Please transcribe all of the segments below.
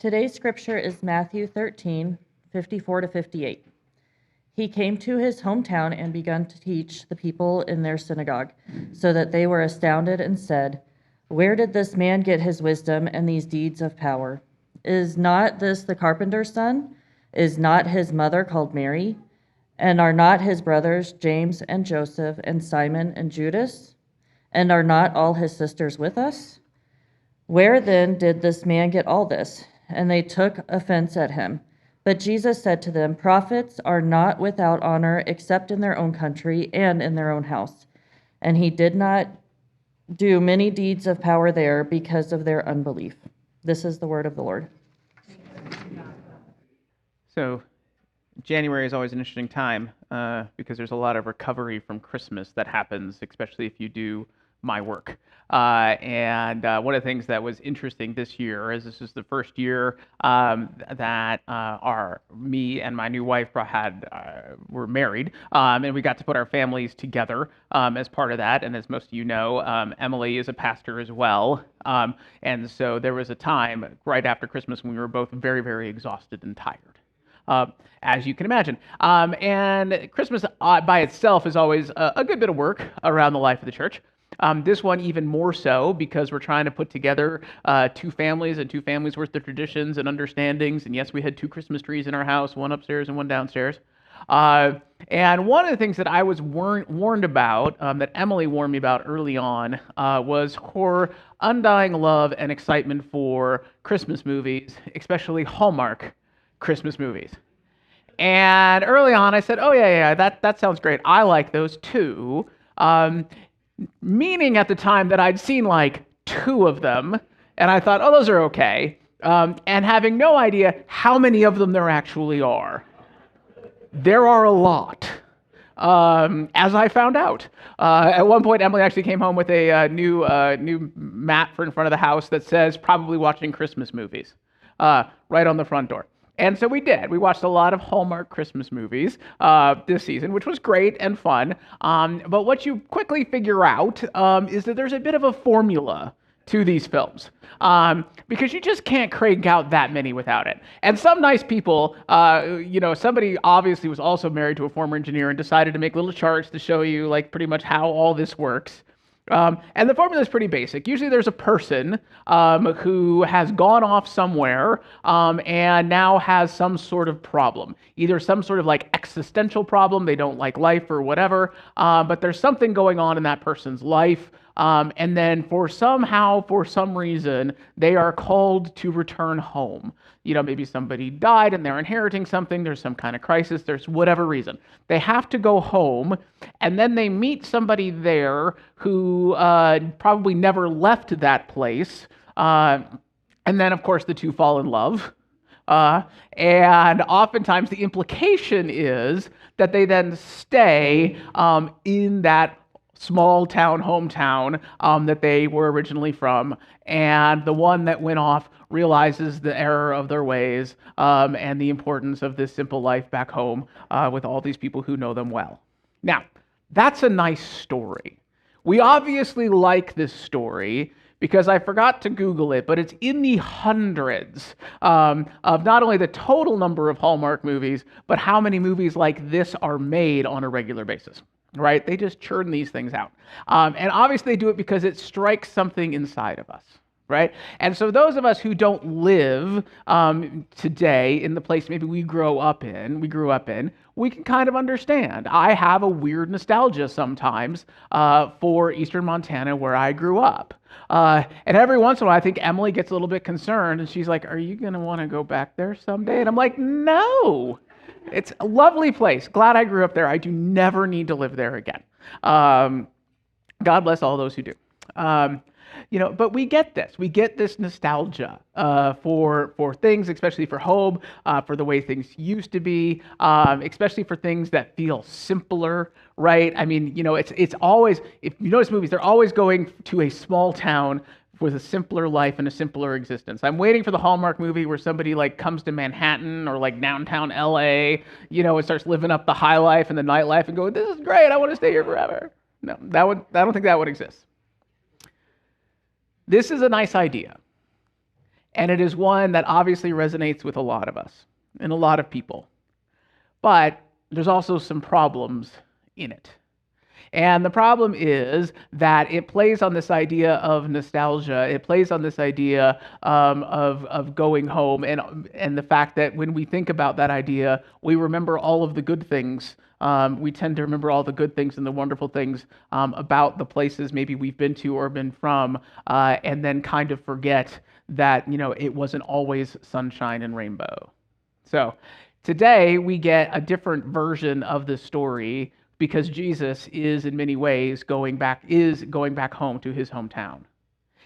Today's scripture is Matthew 13:54-58. He came to his hometown and began to teach the people in their synagogue, so that they were astounded and said, "Where did this man get his wisdom and these deeds of power? Is not this the carpenter's son? Is not his mother called Mary? And are not his brothers James and Joseph and Simon and Judas? And are not all his sisters with us? Where then did this man get all this?" And they took offense at him. But Jesus said to them, "Prophets are not without honor except in their own country and in their own house." And he did not do many deeds of power there because of their unbelief. This is the word of the Lord. So January is always an interesting time because there's a lot of recovery from Christmas that happens, especially if you do my work. And one of the things that was interesting this year is this is the first year that me and my new wife were married, and we got to put our families together as part of that. And as most of you know, Emily is a pastor as well. And so there was a time right after Christmas when we were both very, very exhausted and tired. As you can imagine. And Christmas by itself is always a good bit of work around the life of the church. This one even more so because we're trying to put together two families worth of traditions and understandings. And yes, we had two Christmas trees in our house, one upstairs and one downstairs. And one of the things that I was warned about, that Emily warned me about early on, was her undying love and excitement for Christmas movies, especially Hallmark Christmas movies. And early on I said, oh yeah, that sounds great. I like those too. Meaning at the time that I'd seen like two of them, and I thought, oh, those are okay. And having no idea how many of them there actually are. There are a lot. As I found out. At one point, Emily actually came home with a new mat for in front of the house that says, probably watching Christmas movies, right on the front door. And so we did. We watched a lot of Hallmark Christmas movies this season, which was great and fun. But what you quickly figure out is that there's a bit of a formula to these films, because you just can't crank out that many without it. And some nice people, somebody obviously was also married to a former engineer and decided to make little charts to show you like pretty much how all this works. And the formula is pretty basic. Usually there's a person who has gone off somewhere and now has some sort of problem, either some sort of like existential problem, they don't like life or whatever, but there's something going on in that person's life. And then for some reason, they are called to return home. Maybe somebody died and they're inheriting something. There's some kind of crisis. There's whatever reason. They have to go home, and then they meet somebody there who probably never left that place. And then, of course, the two fall in love. And oftentimes the implication is that they then stay in that small town, hometown that they were originally from, and the one that went off realizes the error of their ways and the importance of this simple life back home with all these people who know them well. Now, that's a nice story. We obviously like this story because I forgot to Google it, but it's in the hundreds of not only the total number of Hallmark movies, but how many movies like this are made on a regular basis. Right? They just churn these things out. And obviously they do it because it strikes something inside of us, right? And so those of us who don't live today in the place maybe we grew up in, we can kind of understand. I have a weird nostalgia sometimes for Eastern Montana where I grew up. And every once in a while, I think Emily gets a little bit concerned and she's like, are you going to want to go back there someday? And I'm like, no. It's a lovely place. Glad I grew up there. I do never need to live there again. God bless all those who do. But we get this. We get this nostalgia for things, especially for home, for the way things used to be, especially for things that feel simpler, right? I mean, it's always, if you notice movies, they're always going to a small town with a simpler life and a simpler existence. I'm waiting for the Hallmark movie where somebody like comes to Manhattan or like downtown LA, and starts living up the high life and the nightlife and go, this is great, I want to stay here forever. No, I don't think that would exist. This is a nice idea. And it is one that obviously resonates with a lot of us and a lot of people. But there's also some problems in it. And the problem is that it plays on this idea of nostalgia. It plays on this idea of going home, and the fact that when we think about that idea, we remember all of the good things. We tend to remember all the good things and the wonderful things about the places maybe we've been to or been from, and then kind of forget that it wasn't always sunshine and rainbow. So today we get a different version of the story, because Jesus is in many ways going back home to his hometown.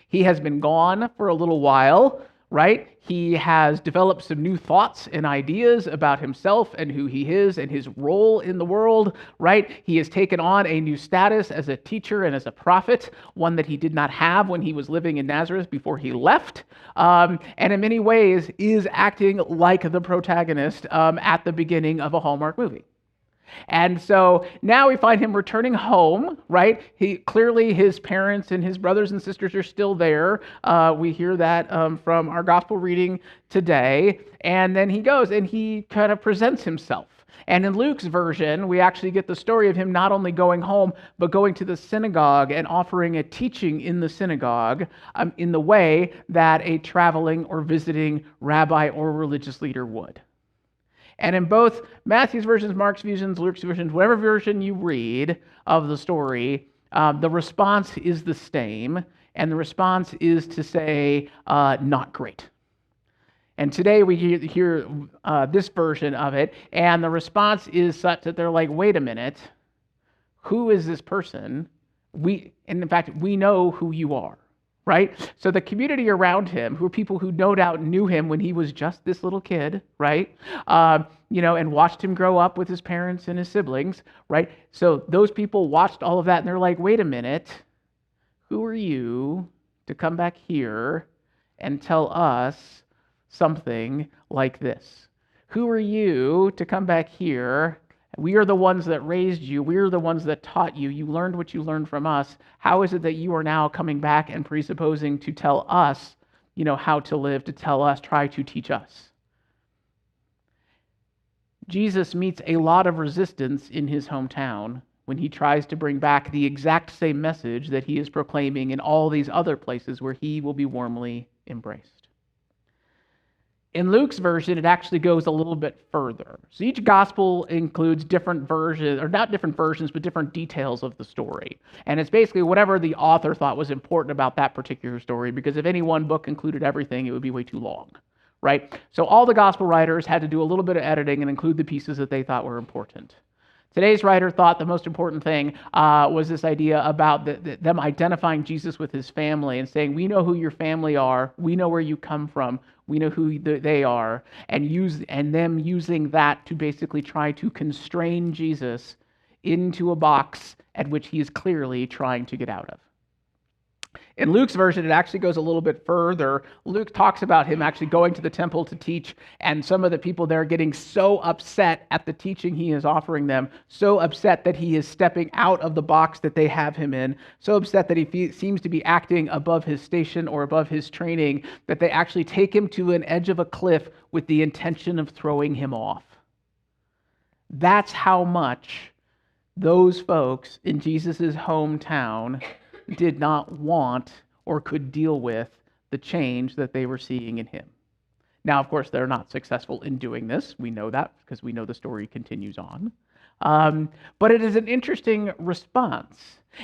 He has been gone for a little while, right? He has developed some new thoughts and ideas about himself and who he is and his role in the world, right? He has taken on a new status as a teacher and as a prophet, one that he did not have when he was living in Nazareth before he left, and in many ways is acting like the protagonist at the beginning of a Hallmark movie. And so now we find him returning home, right? Clearly his parents and his brothers and sisters are still there. We hear that from our gospel reading today. And then he goes and he kind of presents himself. And in Luke's version, we actually get the story of him not only going home, but going to the synagogue and offering a teaching in the synagogue in the way that a traveling or visiting rabbi or religious leader would. And in both Matthew's versions, Mark's versions, Luke's versions, whatever version you read of the story, the response is the same, and the response is to say, not great. And today we hear this version of it, and the response is such that they're like, wait a minute, who is this person? And in fact, we know who you are. Right? So the community around him, who are people who no doubt knew him when he was just this little kid, right? And watched him grow up with his parents and his siblings, right? So those people watched all of that and they're like, wait a minute, who are you to come back here and tell us something like this? Who are you to come back here? We are the ones that raised you. We are the ones that taught you. You learned what you learned from us. How is it that you are now coming back and presupposing to tell us, how to live, to tell us, try to teach us? Jesus meets a lot of resistance in his hometown when he tries to bring back the exact same message that he is proclaiming in all these other places where he will be warmly embraced. In Luke's version, it actually goes a little bit further. So each gospel includes different versions, or not different versions, but different details of the story. And it's basically whatever the author thought was important about that particular story, because if any one book included everything, it would be way too long, right? So all the gospel writers had to do a little bit of editing and include the pieces that they thought were important. Today's writer thought the most important thing was this idea about them identifying Jesus with his family and saying, we know who your family are, we know where you come from, we know who they are, and them using that to basically try to constrain Jesus into a box at which he is clearly trying to get out of. In Luke's version, it actually goes a little bit further. Luke talks about him actually going to the temple to teach, and some of the people there getting so upset at the teaching he is offering them, so upset that he is stepping out of the box that they have him in, so upset that he seems to be acting above his station or above his training, that they actually take him to an edge of a cliff with the intention of throwing him off. That's how much those folks in Jesus' hometown did not want or could deal with the change that they were seeing in him. Now, of course, they're not successful in doing this. We know that because we know the story continues on. But it is an interesting response.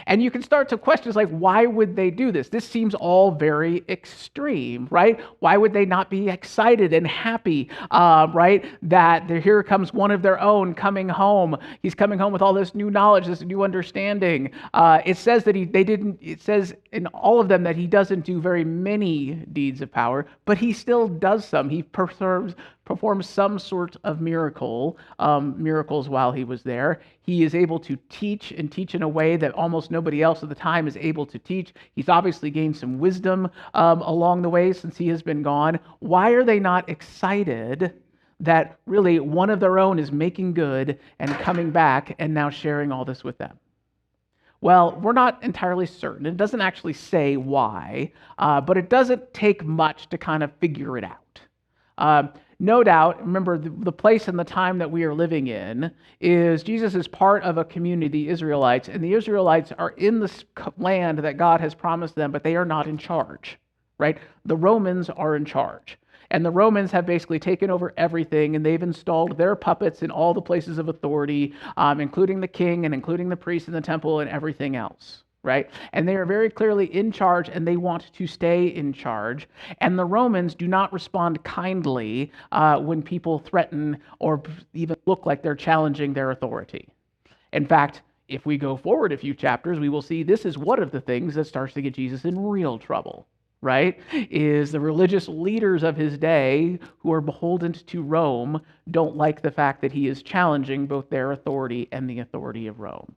And you can start to question, like, why would they do this? This seems all very extreme, right? Why would they not be excited and happy, right? That here comes one of their own coming home. He's coming home with all this new knowledge, this new understanding. It says that it says in all of them that he doesn't do very many deeds of power, but he still does some. He performs some sort of miracles while he was there. He is able to teach and teach in a way that almost nobody else at the time is able to teach. He's obviously gained some wisdom along the way since he has been gone. Why are they not excited that really one of their own is making good and coming back and now sharing all this with them? Well, we're not entirely certain. It doesn't actually say why, but it doesn't take much to kind of figure it out. No doubt, remember, the place and the time that we are living in is Jesus is part of a community, the Israelites, and the Israelites are in this land that God has promised them, but they are not in charge, right? The Romans are in charge. And the Romans have basically taken over everything, and they've installed their puppets in all the places of authority, including the king and including the priests in the temple and everything else, right? And they are very clearly in charge, and they want to stay in charge. And the Romans do not respond kindly when people threaten or even look like they're challenging their authority. In fact, if we go forward a few chapters, we will see this is one of the things that starts to get Jesus in real trouble, right? Is the religious leaders of his day who are beholden to Rome don't like the fact that he is challenging both their authority and the authority of Rome.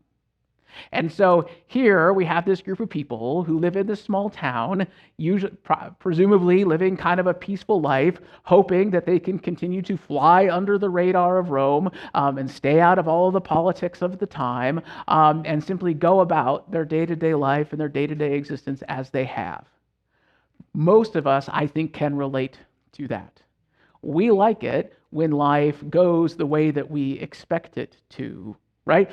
And so here we have this group of people who live in this small town, usually, presumably living kind of a peaceful life, hoping that they can continue to fly under the radar of Rome and stay out of all of the politics of the time and simply go about their day-to-day life and their day-to-day existence as they have. Most of us, I think, can relate to that. We like it when life goes the way that we expect it to, right?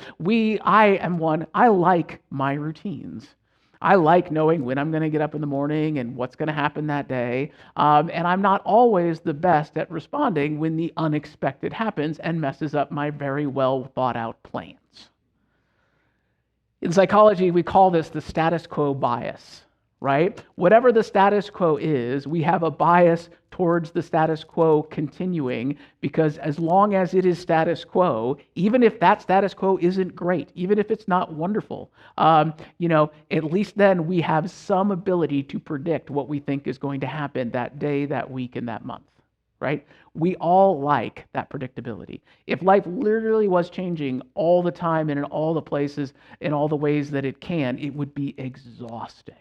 I like my routines. I like knowing when I'm going to get up in the morning and what's going to happen that day. And I'm not always the best at responding when the unexpected happens and messes up my very well thought out plans. In psychology, we call this the status quo bias. Right? Whatever the status quo is, we have a bias towards the status quo continuing because as long as it is status quo, even if that status quo isn't great, even if it's not wonderful, at least then we have some ability to predict what we think is going to happen that day, that week, and that month. Right? We all like that predictability. If life literally was changing all the time and in all the places, in all the ways that it can, it would be exhausting.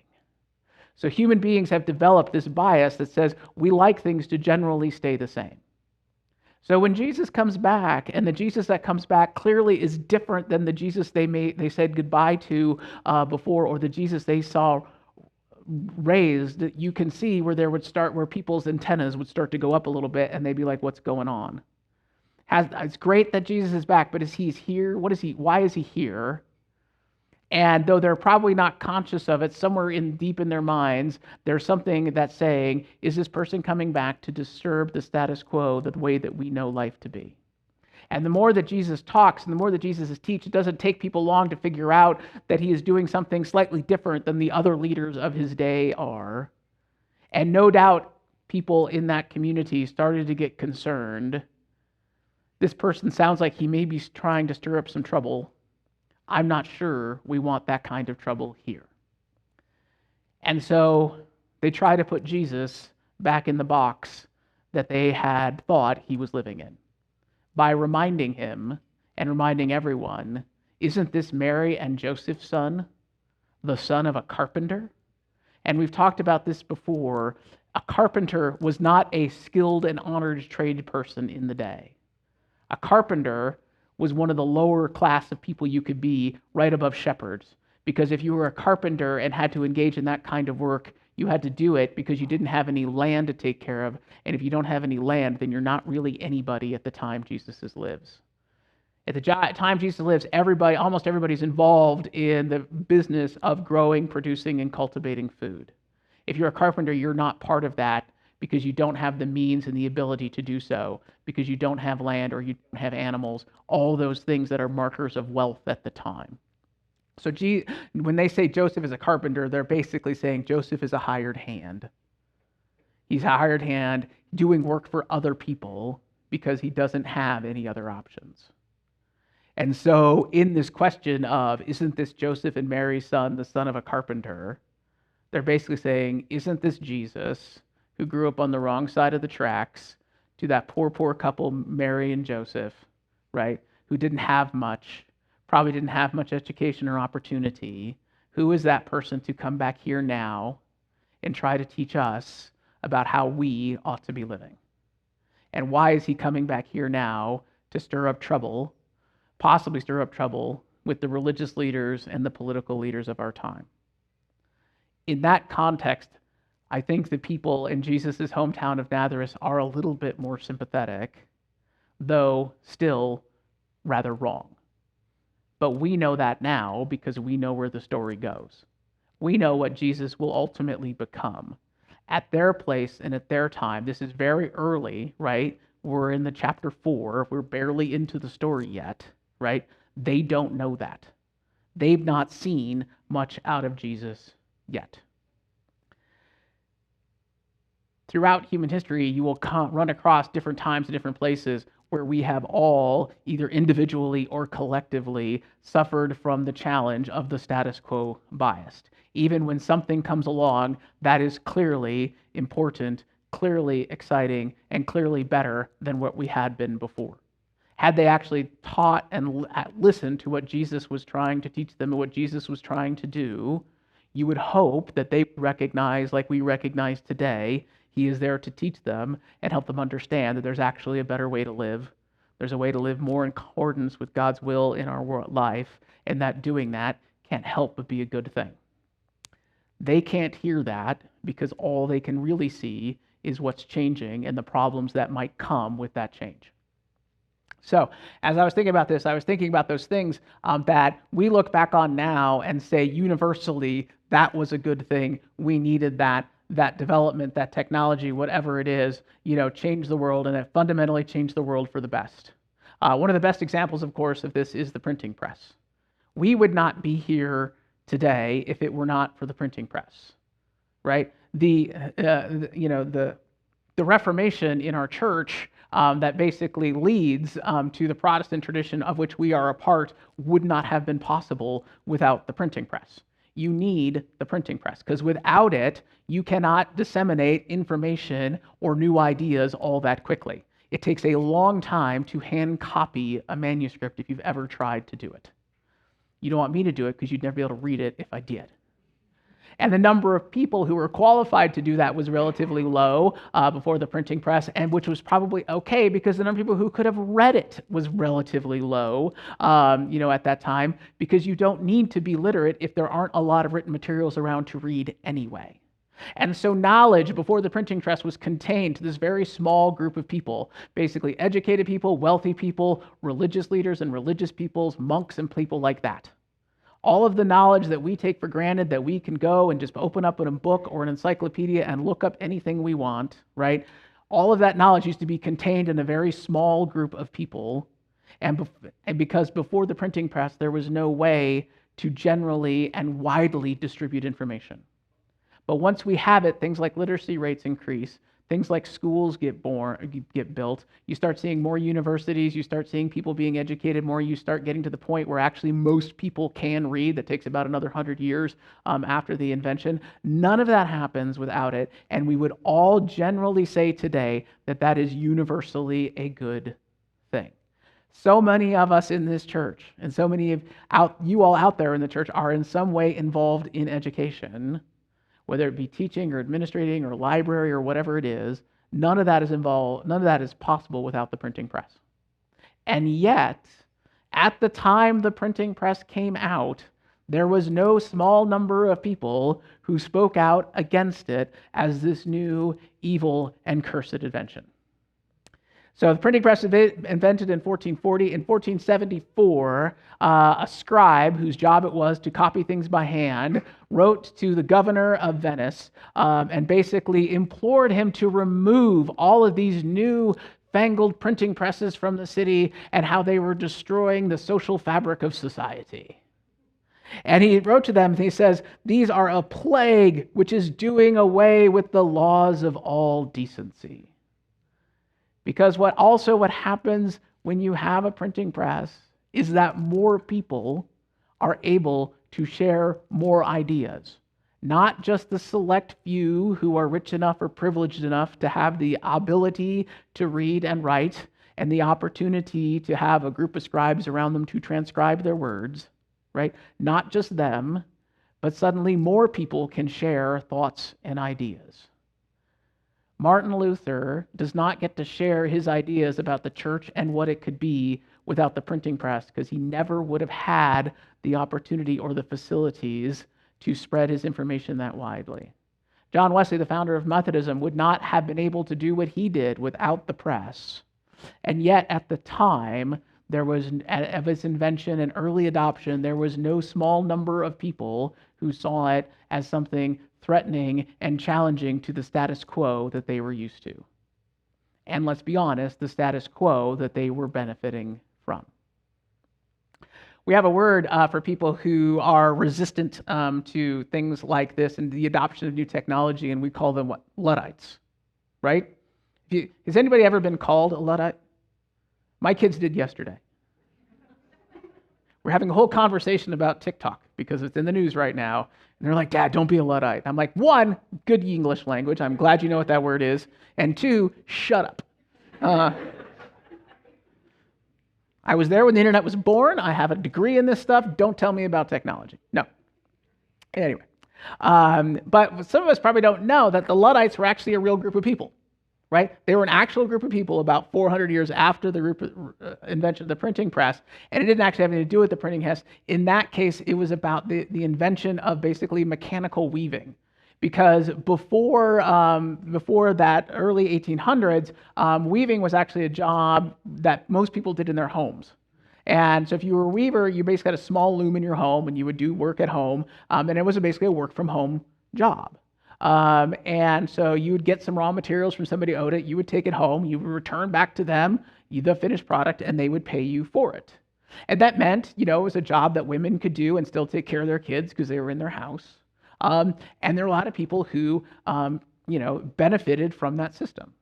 So human beings have developed this bias that says we like things to generally stay the same. So when Jesus comes back, and the Jesus that comes back clearly is different than the Jesus they said goodbye to before, or the Jesus they saw raised, you can see where people's antennas would start to go up a little bit, and they'd be like, "What's going on?" It's great that Jesus is back, but he's here? Why is he here? And though they're probably not conscious of it, somewhere deep in their minds, there's something that's saying, is this person coming back to disturb the status quo, the way that we know life to be? And the more that Jesus talks and the more that Jesus is teaching, it doesn't take people long to figure out that he is doing something slightly different than the other leaders of his day are. And no doubt people in that community started to get concerned. This person sounds like he may be trying to stir up some trouble. I'm not sure we want that kind of trouble here. And so they try to put Jesus back in the box that they had thought he was living in by reminding him and reminding everyone, isn't this Mary and Joseph's son, the son of a carpenter? And we've talked about this before. A carpenter was not a skilled and honored trade person in the day. A carpenter was one of the lower class of people you could be, right above shepherds. Because if you were a carpenter and had to engage in that kind of work, you had to do it because you didn't have any land to take care of. And if you don't have any land, then you're not really anybody at the time Jesus lives. At the time Jesus lives, almost everybody's involved in the business of growing, producing, and cultivating food. If you're a carpenter, you're not part of that because you don't have the means and the ability to do so, because you don't have land or you don't have animals, all those things that are markers of wealth at the time. So when they say Joseph is a carpenter, they're basically saying Joseph is a hired hand. He's a hired hand doing work for other people because he doesn't have any other options. And so in this question of, isn't this Joseph and Mary's son, the son of a carpenter, they're basically saying, isn't this Jesus who grew up on the wrong side of the tracks to that poor couple, Mary and Joseph, right, who didn't have much, probably didn't have much education or opportunity? Who is that person to come back here now and try to teach us about how we ought to be living? And why is he coming back here now to stir up trouble, possibly stir up trouble with the religious leaders and the political leaders of our time. In that context, I think the people in Jesus' hometown of Nazareth are a little bit more sympathetic, though still rather wrong. But we know that now because we know where the story goes. We know what Jesus will ultimately become. At their place and at their time, this is very early, right? We're in the chapter 4. We're barely into the story yet, right? They don't know that. They've not seen much out of Jesus yet. Throughout human history, you will run across different times and different places where we have all, either individually or collectively, suffered from the challenge of the status quo bias. Even when something comes along that is clearly important, clearly exciting, and clearly better than what we had been before. Had they actually taught and listened to what Jesus was trying to teach them and what Jesus was trying to do, you would hope that they recognize, like we recognize today, he is there to teach them and help them understand that there's actually a better way to live. There's a way to live more in accordance with God's will in our life, and that doing that can't help but be a good thing. They can't hear that because all they can really see is what's changing and the problems that might come with that change. So, as I was thinking about this, I was thinking about those things that we look back on now and say universally that was a good thing. We needed that development, that technology, whatever it is, changed the world, and it fundamentally changed the world for the best. One of the best examples, of course, of this is the printing press. We would not be here today if it were not for the printing press, right? The Reformation in our church that basically leads to the Protestant tradition of which we are a part would not have been possible without the printing press. You need the printing press because without it, you cannot disseminate information or new ideas all that quickly. It takes a long time to hand copy a manuscript if you've ever tried to do it. You don't want me to do it because you'd never be able to read it if I did. And the number of people who were qualified to do that was relatively low before the printing press, and which was probably okay because the number of people who could have read it was relatively low, at that time, because you don't need to be literate if there aren't a lot of written materials around to read anyway. And so knowledge before the printing press was contained to this very small group of people, basically educated people, wealthy people, religious leaders and religious peoples, monks and people like that. All of the knowledge that we take for granted that we can go and just open up in a book or an encyclopedia and look up anything we want, right? All of that knowledge used to be contained in a very small group of people. And because before the printing press, there was no way to generally and widely distribute information. But once we have it, things like literacy rates increase, things like schools get built, you start seeing more universities, you start seeing people being educated more, you start getting to the point where actually most people can read. That takes about another 100 years after the invention. None of that happens without it, and we would all generally say today that that is universally a good thing. So many of us in this church, and so many of you all out there in the church are in some way involved in education, whether it be teaching or administrating or library or whatever it is. None of that is possible without the printing press. And yet, at the time the printing press came out, there was no small number of people who spoke out against it as this new evil and cursed invention. So the printing press was invented in 1440. In 1474, a scribe whose job it was to copy things by hand wrote to the governor of Venice and basically implored him to remove all of these new fangled printing presses from the city and how they were destroying the social fabric of society. And he wrote to them, and he says, "These are a plague which is doing away with the laws of all decency." Because what happens when you have a printing press is that more people are able to share more ideas. Not just the select few who are rich enough or privileged enough to have the ability to read and write and the opportunity to have a group of scribes around them to transcribe their words, right? Not just them, but suddenly more people can share thoughts and ideas. Martin Luther does not get to share his ideas about the church and what it could be without the printing press, because he never would have had the opportunity or the facilities to spread his information that widely. John Wesley, the founder of Methodism, would not have been able to do what he did without the press. And yet, at the time of its invention and early adoption, there was no small number of people who saw it as something threatening and challenging to the status quo that they were used to. And let's be honest, the status quo that they were benefiting from. We have a word for people who are resistant to things like this and the adoption of new technology, and we call them what? Luddites, right? Has anybody ever been called a Luddite? My kids did yesterday. We're having a whole conversation about TikTok because it's in the news right now. And they're like, Dad, don't be a Luddite. I'm like, one, good English language. I'm glad you know what that word is. And two, shut up. I was there when the internet was born. I have a degree in this stuff. Don't tell me about technology. No. Anyway. But some of us probably don't know that the Luddites were actually a real group of people. Right? They were an actual group of people about 400 years after the invention of the printing press, and it didn't actually have anything to do with the printing press. In that case, it was about the invention of basically mechanical weaving. Because before that early 1800s, weaving was actually a job that most people did in their homes. And so if you were a weaver, you basically had a small loom in your home, and you would do work at home, and it was basically a work-from-home job. And so you would get some raw materials from somebody who owed it, you would take it home, you would return back to them the finished product, and they would pay you for it. And that meant, it was a job that women could do and still take care of their kids because they were in their house. And there are a lot of people who, benefited from that system.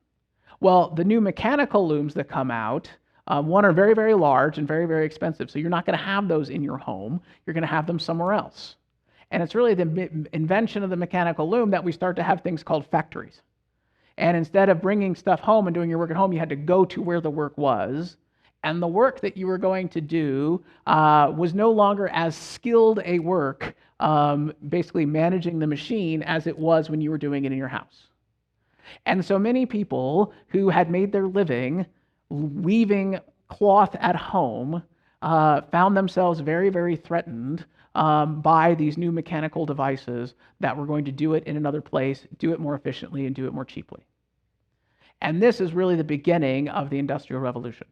Well, the new mechanical looms that come out, one are very, very large and very, very expensive. So you're not going to have those in your home. You're going to have them somewhere else. And it's really the invention of the mechanical loom that we start to have things called factories. And instead of bringing stuff home and doing your work at home, you had to go to where the work was. And the work that you were going to do was no longer as skilled a work, basically managing the machine, as it was when you were doing it in your house. And so many people who had made their living weaving cloth at home found themselves very, very threatened by these new mechanical devices that were going to do it in another place, do it more efficiently, and do it more cheaply. And this is really the beginning of the Industrial Revolution.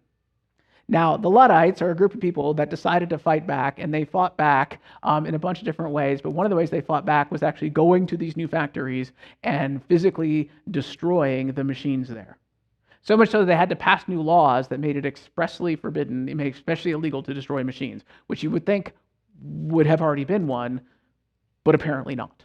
Now, the Luddites are a group of people that decided to fight back, and they fought back in a bunch of different ways, but one of the ways they fought back was actually going to these new factories and physically destroying the machines there. So much so that they had to pass new laws that made it expressly forbidden, it made it especially illegal to destroy machines, which you would think would have already been one, but apparently not.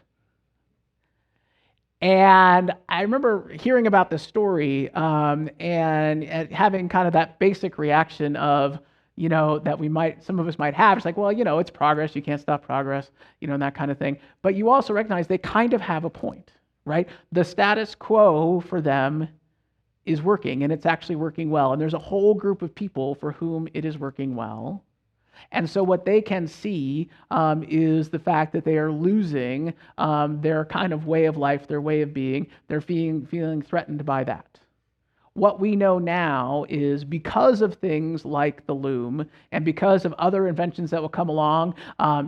And I remember hearing about this story and having kind of that basic reaction of, that some of us might have. It's like, well, it's progress. You can't stop progress, and that kind of thing. But you also recognize they kind of have a point, right? The status quo for them is working, and it's actually working well. And there's a whole group of people for whom it is working well. And so what they can see is the fact that they are losing their kind of way of life, their way of being. They're feeling threatened by that. What we know now is because of things like the loom and because of other inventions that will come along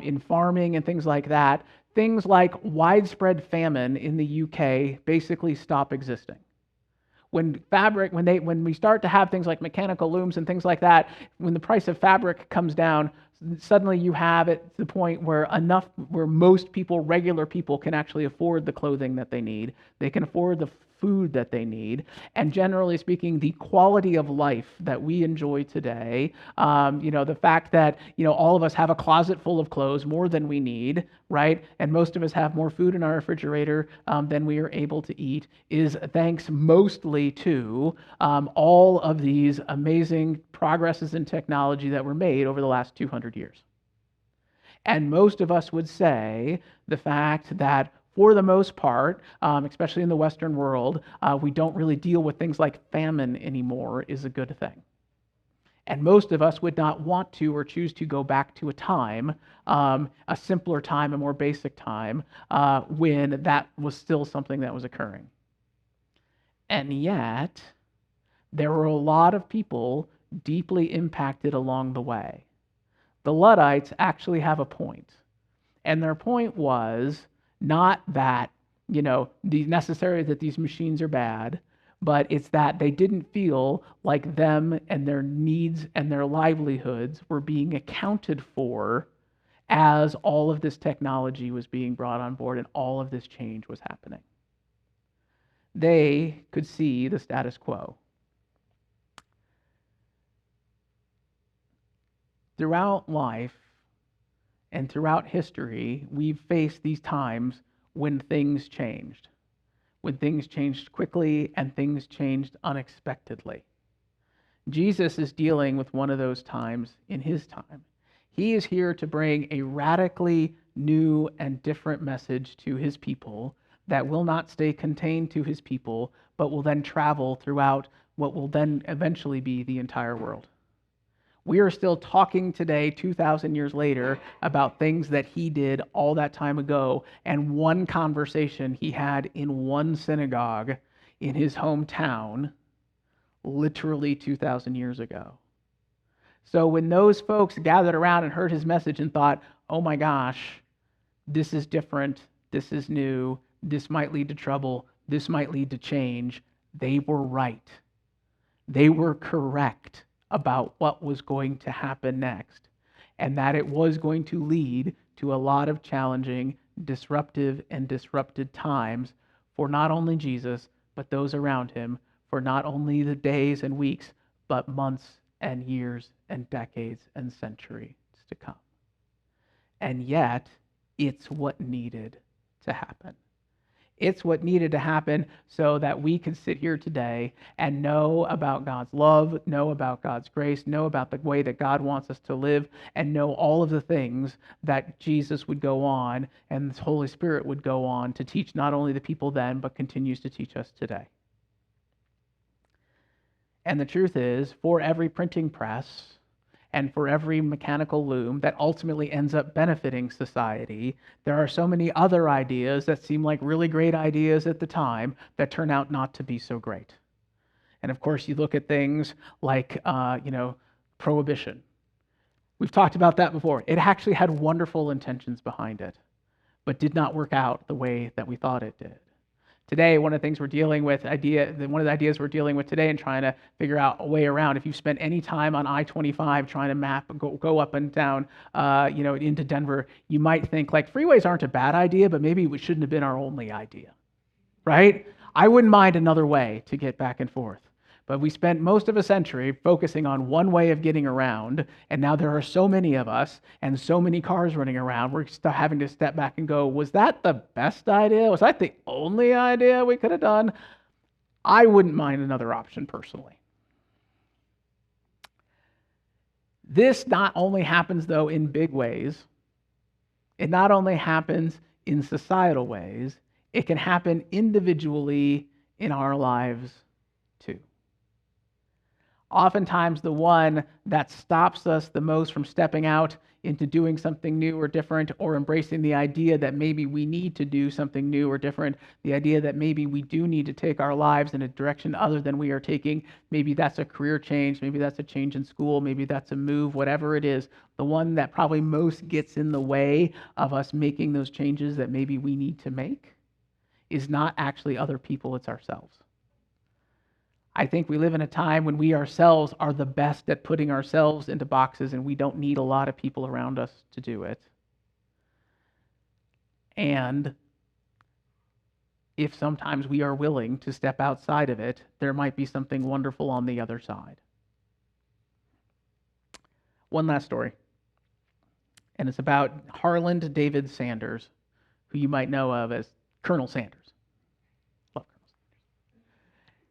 in farming and things like that, things like widespread famine in the UK basically stop existing. When we start to have things like mechanical looms and things like that, when the price of fabric comes down, suddenly you have it to the point where most people, regular people, can actually afford the clothing that they need. They can afford the food that they need. And generally speaking, the quality of life that we enjoy today, the fact that, all of us have a closet full of clothes, more than we need, right? And most of us have more food in our refrigerator than we are able to eat, is thanks mostly to all of these amazing progresses in technology that were made over the last 200 years. And most of us would say the fact that for the most part, especially in the Western world, we don't really deal with things like famine anymore is a good thing. And most of us would not want to or choose to go back to a time, a simpler time, a more basic time, when that was still something that was occurring. And yet, there were a lot of people deeply impacted along the way. The Luddites actually have a point. And their point was not that, necessarily that these machines are bad, but it's that they didn't feel like them and their needs and their livelihoods were being accounted for as all of this technology was being brought on board and all of this change was happening. They could see the status quo. Throughout life and throughout history, we've faced these times when things changed quickly and things changed unexpectedly. Jesus is dealing with one of those times in his time. He is here to bring a radically new and different message to his people that will not stay contained to his people, but will then travel throughout what will then eventually be the entire world. We are still talking today, 2,000 years later, about things that he did all that time ago, and one conversation he had in one synagogue in his hometown, literally 2,000 years ago. So when those folks gathered around and heard his message and thought, oh my gosh, this is different, this is new, this might lead to trouble, this might lead to change, they were right. They were correct about what was going to happen next, and that it was going to lead to a lot of challenging, disruptive, and disrupted times for not only Jesus, but those around him, for not only the days and weeks, but months and years and decades and centuries to come. And yet, it's what needed to happen. It's what needed to happen so that we can sit here today and know about God's love, know about God's grace, know about the way that God wants us to live, and know all of the things that Jesus would go on and the Holy Spirit would go on to teach not only the people then, but continues to teach us today. And the truth is, for every printing press and for every mechanical loom that ultimately ends up benefiting society, there are so many other ideas that seem like really great ideas at the time that turn out not to be so great. And of course, you look at things like, prohibition. We've talked about that before. It actually had wonderful intentions behind it, but did not work out the way that we thought it did. Today, one of the things we're dealing with, one of the ideas we're dealing with today and trying to figure out a way around, if you've spent any time on I-25 trying to map, go up and down, into Denver, you might think like freeways aren't a bad idea, but maybe it shouldn't have been our only idea, right? I wouldn't mind another way to get back and forth. But we spent most of a century focusing on one way of getting around, and now there are so many of us and so many cars running around, we're having to step back and go, was that the best idea? Was that the only idea we could have done? I wouldn't mind another option personally. This not only happens, though, in big ways, it not only happens in societal ways, it can happen individually in our lives too. Oftentimes, the one that stops us the most from stepping out into doing something new or different, or embracing the idea that maybe we need to do something new or different, the idea that maybe we do need to take our lives in a direction other than we are taking, maybe that's a career change, maybe that's a change in school, maybe that's a move, whatever it is, the one that probably most gets in the way of us making those changes that maybe we need to make is not actually other people, it's ourselves. I think we live in a time when we ourselves are the best at putting ourselves into boxes, and we don't need a lot of people around us to do it. And if sometimes we are willing to step outside of it, there might be something wonderful on the other side. One last story, and it's about Harland David Sanders, who you might know of as Colonel Sanders.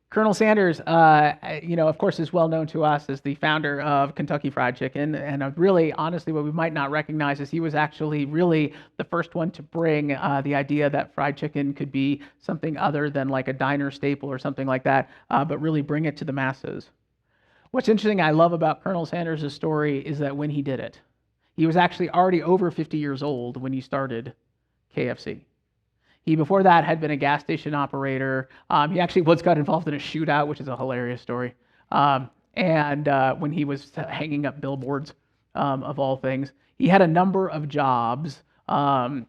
Colonel Sanders, of course, is well known to us as the founder of Kentucky Fried Chicken. And really, honestly, what we might not recognize is he was actually really the first one to bring the idea that fried chicken could be something other than like a diner staple or something like that, but really bring it to the masses. What's interesting I love about Colonel Sanders' story is that when he did it, he was actually already over 50 years old when he started KFC. He, before that, had been a gas station operator. He actually once got involved in a shootout, which is a hilarious story. And when he was hanging up billboards, of all things, he had a number of jobs, in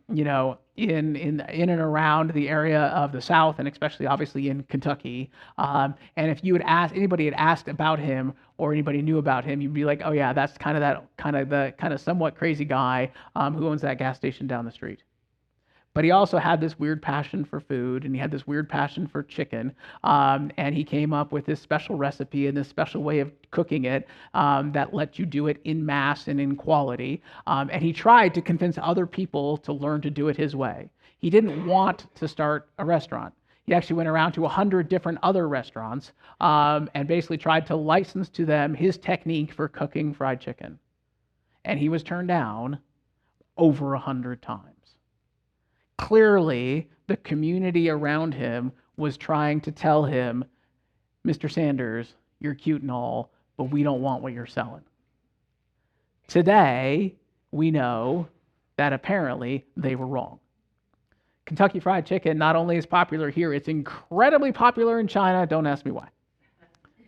and around the area of the South, and especially obviously in Kentucky. And if you had asked anybody had asked about him or anybody knew about him, you'd be like, oh yeah, that's kind of the somewhat crazy guy who owns that gas station down the street. But he also had this weird passion for food, and he had this weird passion for chicken. And he came up with this special recipe and this special way of cooking it that let you do it in mass and in quality. And he tried to convince other people to learn to do it his way. He didn't want to start a restaurant. He actually went around to 100 different other restaurants and basically tried to license to them his technique for cooking fried chicken. And he was turned down over 100 times. Clearly, the community around him was trying to tell him, Mr. Sanders, you're cute and all, but we don't want what you're selling. Today, we know that apparently they were wrong. Kentucky Fried Chicken not only is popular here, it's incredibly popular in China. Don't ask me why.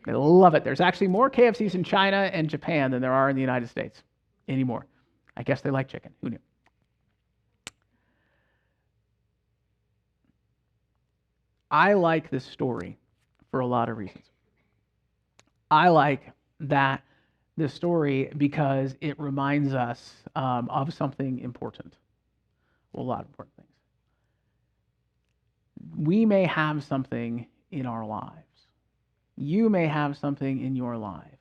They love it. There's actually more KFCs in China and Japan than there are in the United States anymore. I guess they like chicken. Who knew? I like this story for a lot of reasons. I like this story because it reminds us of something important. Well, a lot of important things. We may have something in our lives. You may have something in your life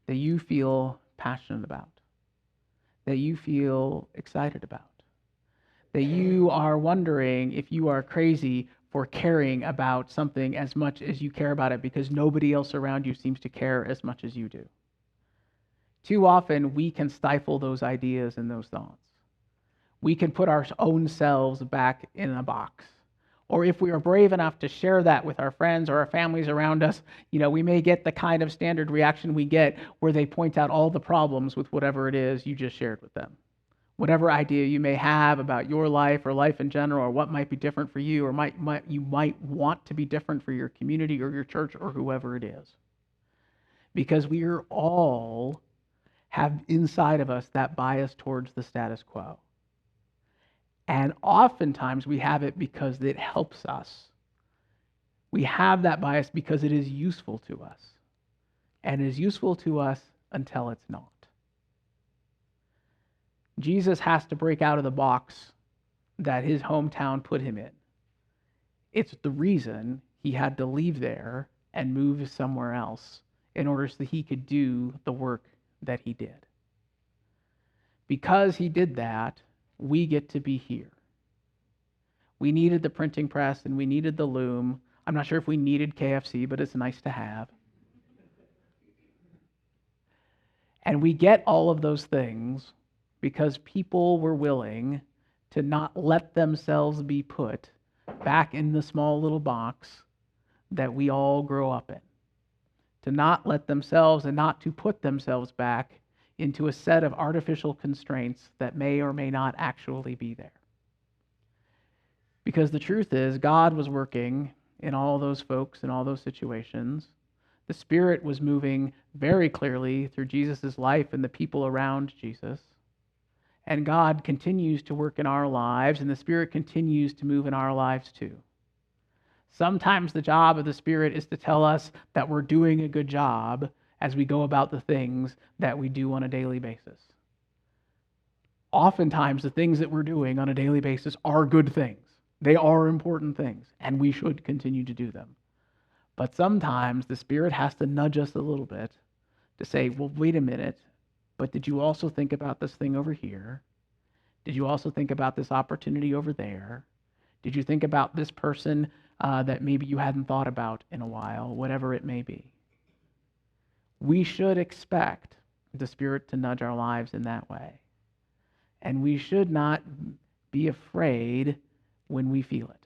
that you feel passionate about, that you feel excited about, that you are wondering if you are crazy for caring about something as much as you care about it because nobody else around you seems to care as much as you do. Too often, we can stifle those ideas and those thoughts. We can put our own selves back in a box. Or if we are brave enough to share that with our friends or our families around us, we may get the kind of standard reaction we get where they point out all the problems with whatever it is you just shared with them. Whatever idea you may have about your life or life in general, or what might be different for you, or you might want to be different for your community or your church or whoever it is. Because we are all have inside of us that bias towards the status quo. And oftentimes we have it because it helps us. We have that bias because it is useful to us. And it is useful to us until it's not. Jesus has to break out of the box that his hometown put him in. It's the reason he had to leave there and move somewhere else in order so that he could do the work that he did. Because he did that, we get to be here. We needed the printing press and we needed the loom. I'm not sure if we needed KFC, but it's nice to have. And we get all of those things because people were willing to not let themselves be put back in the small little box that we all grow up in. To not let themselves and not to put themselves back into a set of artificial constraints that may or may not actually be there. Because the truth is, God was working in all those folks, in all those situations. The Spirit was moving very clearly through Jesus' life and the people around Jesus. And God continues to work in our lives, and the Spirit continues to move in our lives too. Sometimes the job of the Spirit is to tell us that we're doing a good job as we go about the things that we do on a daily basis. Oftentimes, the things that we're doing on a daily basis are good things. They are important things, and we should continue to do them. But sometimes the Spirit has to nudge us a little bit to say, well, wait a minute, but did you also think about this thing over here? Did you also think about this opportunity over there? Did you think about this person that maybe you hadn't thought about in a while, whatever it may be? We should expect the Spirit to nudge our lives in that way. And we should not be afraid when we feel it.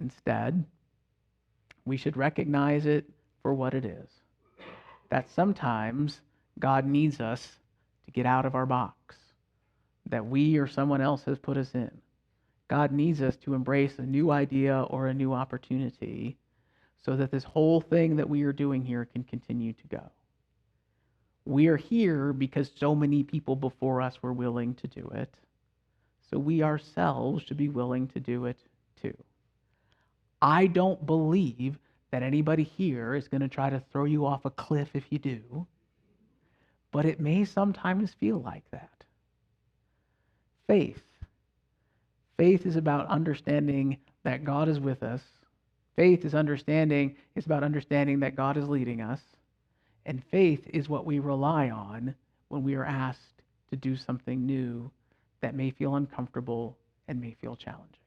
Instead, we should recognize it for what it is. That sometimes God needs us to get out of our box that we or someone else has put us in, God needs us to embrace a new idea or a new opportunity so that this whole thing that we are doing here can continue to go. We are here because so many people before us were willing to do it. So we ourselves should be willing to do it too. I don't believe that anybody here is going to try to throw you off a cliff if you do, but it may sometimes feel like that. Faith. Faith is about understanding that God is with us. Faith is about understanding that God is leading us. And faith is what we rely on when we are asked to do something new that may feel uncomfortable and may feel challenging.